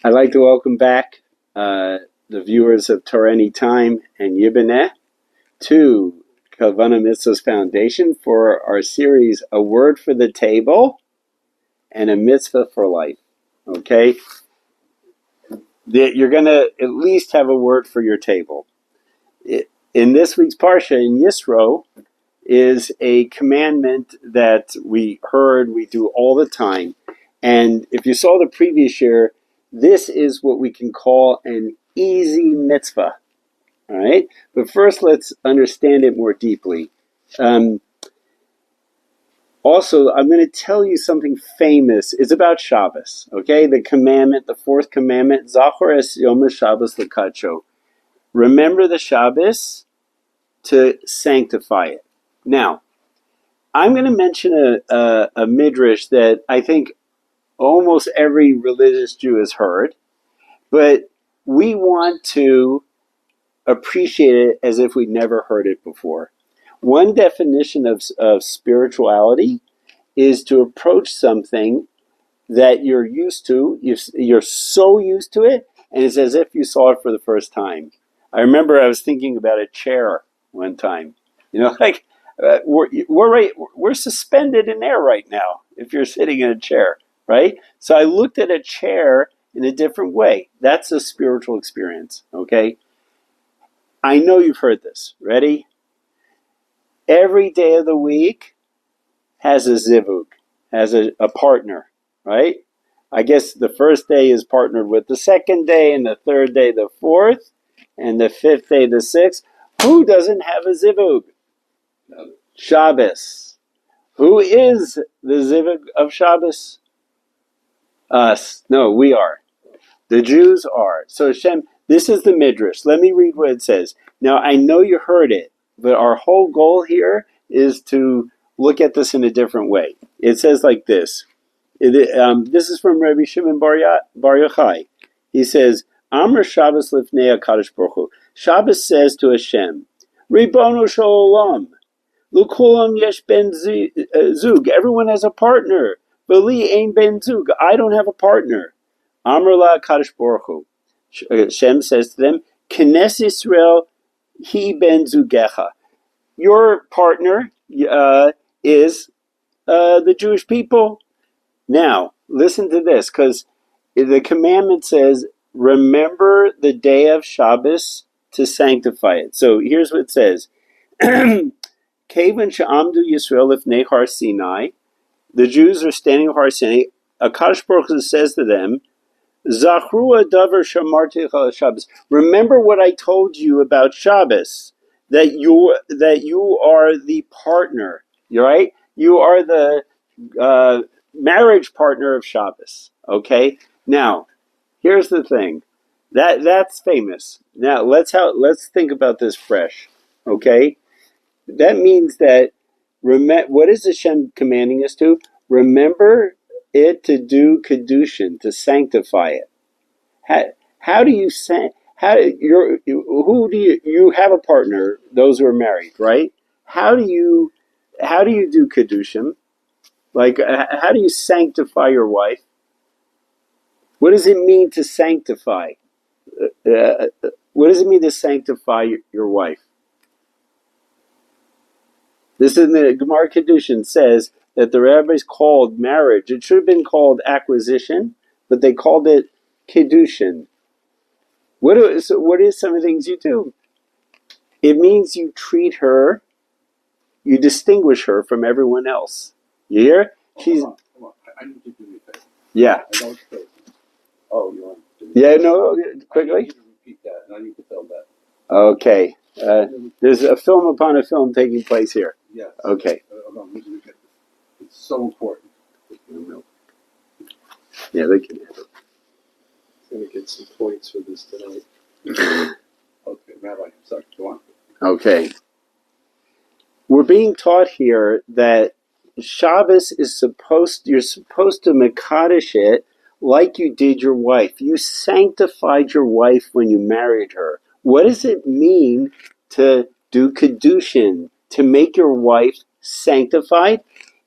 I'd like to welcome back the viewers of Torah Anytime and Yibbeneh to Kavanah Mitzvah's Foundation for our series, A Word for the Table and a Mitzvah for Life. Okay? You're going to at least have a word for your table. In this week's Parsha, in Yisro, is a commandment that we heard we do all the time. And if you saw the previous year, this is what we can call an easy mitzvah. All right? But first, let's understand it more deeply. Also, I'm going to tell you something famous. It's about Shabbos. Okay? The commandment, the fourth commandment, Zachor es Yom Shabbos l'kadsho. Remember the Shabbos to sanctify it. Now, I'm going to mention a midrash that I think almost every religious Jew has heard, but we want to appreciate it as if we'd never heard it before. One definition of spirituality is to approach something that you're used to, you're so used to it, and it's as if you saw it for the first time. I remember I was thinking about a chair one time. We're suspended in air right now if you're sitting in a chair, right? So I looked at a chair in a different way. That's a spiritual experience, okay? I know you've heard this. Ready? Every day of the week has a zivug, has a partner, right? I guess the first day is partnered with the second day, and the third day the fourth, and the fifth day the sixth. Who doesn't have a zivug? Shabbos. Who is the zivug of Shabbos? Us. No, we are. The Jews are. So Hashem, this is the midrash. Let me read what it says. Now, I know you heard it, but our whole goal here is to look at this in a different way. It says like this. This is from Rabbi Shimon Bar Yochai. He says, Amr Shabbos lifnei HaKadosh Baruch Hu. Shabbos says to Hashem, Ribono shel olam, l'kulam yesh ben zug. Everyone has a partner. V'li ein ben zug. I don't have a partner. Amr la HaKadosh Baruch Hu. Hashem says to them, Knes Yisrael hi ben zugecha. Your partner is the Jewish people. Now, listen to this, because the commandment says, remember the day of Shabbos to sanctify it. So here's what it says. Kevan she'amdu Yisrael lifnei Har Sinai. The Jews are standing at Har Sinai. HaKadosh Baruch Hu says to them, Zachru adavar shamarti chal Shabbos. Remember what I told you about Shabbos, that you are the partner, right? You are the marriage partner of Shabbos. Okay. Now, here's the thing. That's famous. Now let's think about this fresh. Okay. That means that what is Hashem commanding us to? Remember it to do kedushin, to sanctify it. How do you you have a partner? Those who are married, right? How do you do kedushin? Like, how do you sanctify your wife? What does it mean to sanctify? What does it mean to sanctify your wife? This in the Gemara Kedushin says that the rabbis called marriage, it should have been called acquisition, but they called it Kedushin. What is some of the things you do? It means you treat her, you distinguish her from everyone else. You hear? She's. Hold on. I need to do me a favor. Yeah. Oh, you want to do that? Yeah, no, quickly. I need to repeat that, and I need to film that. Okay. There's a film upon a film taking place here. Yes. Okay. It's so important. Yeah, they can handle it. I'm going to get some points for this tonight. Okay, Rabbi, sorry, go on. Okay. We're being taught here that Shabbos is you're supposed to mekadesh it like you did your wife. You sanctified your wife when you married her. What does it mean to do kedushin, to make your wife sanctified?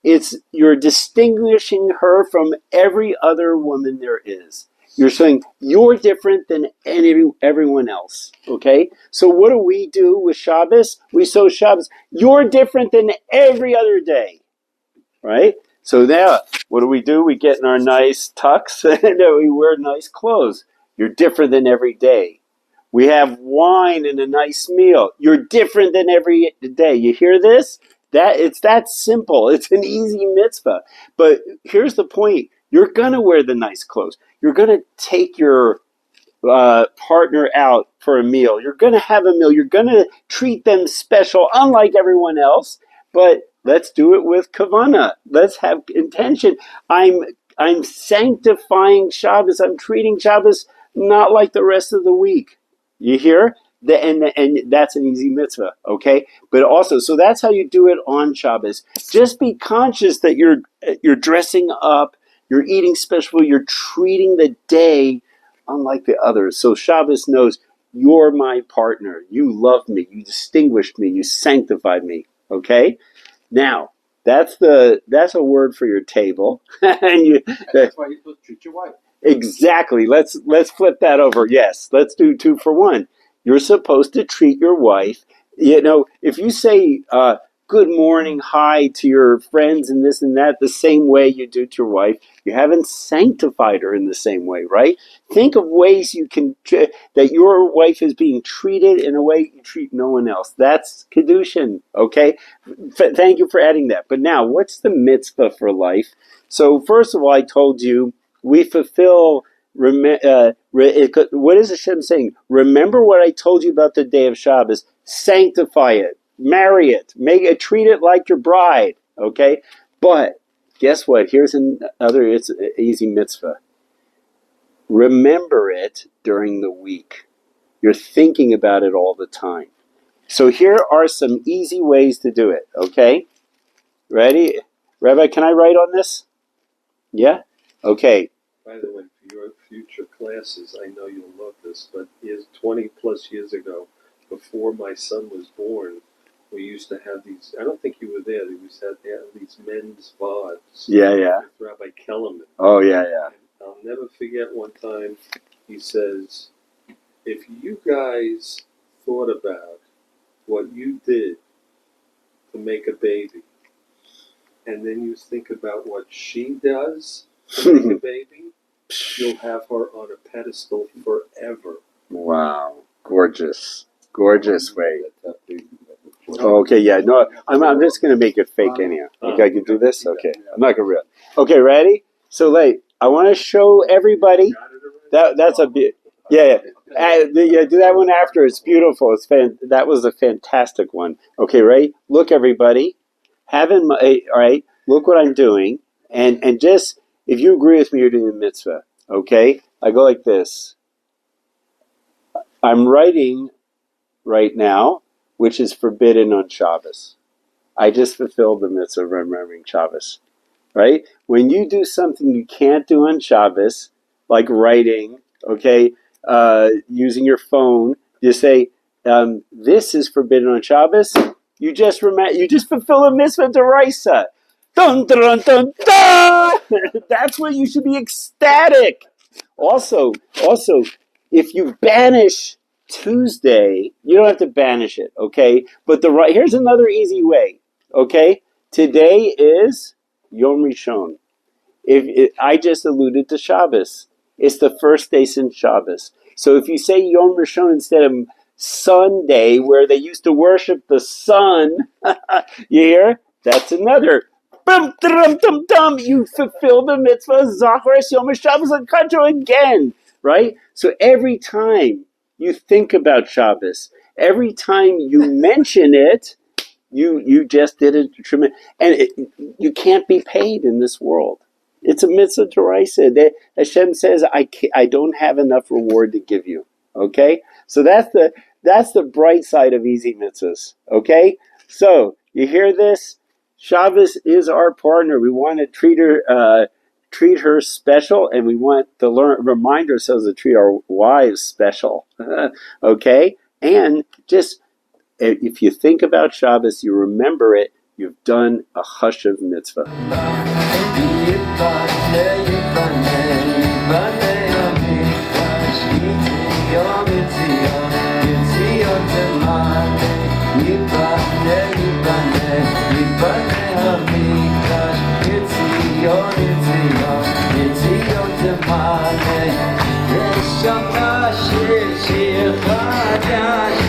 It's you're distinguishing her from every other woman there is. You're saying you're different than everyone else. Okay? So what do we do with Shabbos? We sow Shabbos. You're different than every other day. Right? So now, what do? We get in our nice tux and we wear nice clothes. You're different than every day. We have wine and a nice meal. You're different than every day. You hear this? It's that simple. It's an easy mitzvah. But here's the point. You're going to wear the nice clothes. You're going to take your partner out for a meal. You're going to have a meal. You're going to treat them special, unlike everyone else. But let's do it with kavanah. Let's have intention. I'm sanctifying Shabbos. I'm treating Shabbos not like the rest of the week. You hear? And that's an easy mitzvah, okay? But also, so that's how you do it on Shabbos. Just be conscious that you're dressing up, you're eating special, you're treating the day unlike the others. So Shabbos knows you're my partner. You love me. You distinguished me. You sanctified me. Okay? Now, that's a word for your table. And that's why you're supposed to treat your wife. Exactly. Let's flip that over. Yes, let's do 2 for 1. You're supposed to treat your wife. If you say good morning, hi to your friends and this and that the same way you do to your wife, you haven't sanctified her in the same way, right? Think of ways you can that your wife is being treated in a way you treat no one else. That's kedushin. Okay. Thank you for adding that. But now, what's the mitzvah for life? So first of all, I told you we fulfill. What is Hashem saying? Remember what I told you about the day of Shabbos. Sanctify it, marry it, treat it like your bride. Okay, but guess what? Here's another. It's an easy mitzvah. Remember it during the week. You're thinking about it all the time. So here are some easy ways to do it. Okay, ready, Rabbi? Can I write on this? Yeah. Okay. By the way, for your future classes, I know you'll love this, but 20 plus years ago, before my son was born, we used to have these, I don't think you were there, we used to have these men's VODs. Yeah. With Rabbi KLM. Oh, yeah. And I'll never forget one time, he says, if you guys thought about what you did to make a baby, and then you think about what she does to make a baby, you'll have her on a pedestal forever. Wow. Gorgeous way. Okay, yeah. No, I'm just going to make it fake anyhow. Okay, I can do this? Okay. I'm not going to real. Okay, ready? So, I want to show everybody. That's a bit. Yeah. Do that one after. It's beautiful. That was a fantastic one. Okay, ready? Look, everybody. All right, look what I'm doing. And just, if you agree with me, you're doing the mitzvah. Okay? I go like this. I'm writing right now, which is forbidden on Shabbos. I just fulfilled the mitzvah of remembering Shabbos. Right? When you do something you can't do on Shabbos, like writing, okay, using your phone, you say, this is forbidden on Shabbos. You just fulfill a mitzvah deraisa. Dun, dun, dun, dun! That's when you should be ecstatic. Also, if you banish Tuesday, you don't have to banish it, okay? But here's another easy way, okay? Today is Yom Rishon. I just alluded to Shabbos. It's the first day since Shabbos. So if you say Yom Rishon instead of Sunday, where they used to worship the sun, you hear? That's another. Bum, dum, dum, dum. You fulfill the mitzvah Zacharis Yom Shabbos and Kadro again, right? So every time you think about Shabbos, every time you mention it, you just did a tremendous, and you can't be paid in this world. It's a mitzvah d'oraisa. Hashem says, I don't have enough reward to give you. Okay, so that's the bright side of easy mitzvahs. Okay, so you hear this? Shabbos is our partner. We want to treat her special, and we want to remind ourselves to treat our wives special. Okay, And just, if you think about Shabbos, you remember it, you've done a chashuv mitzvah. Shir shir chadash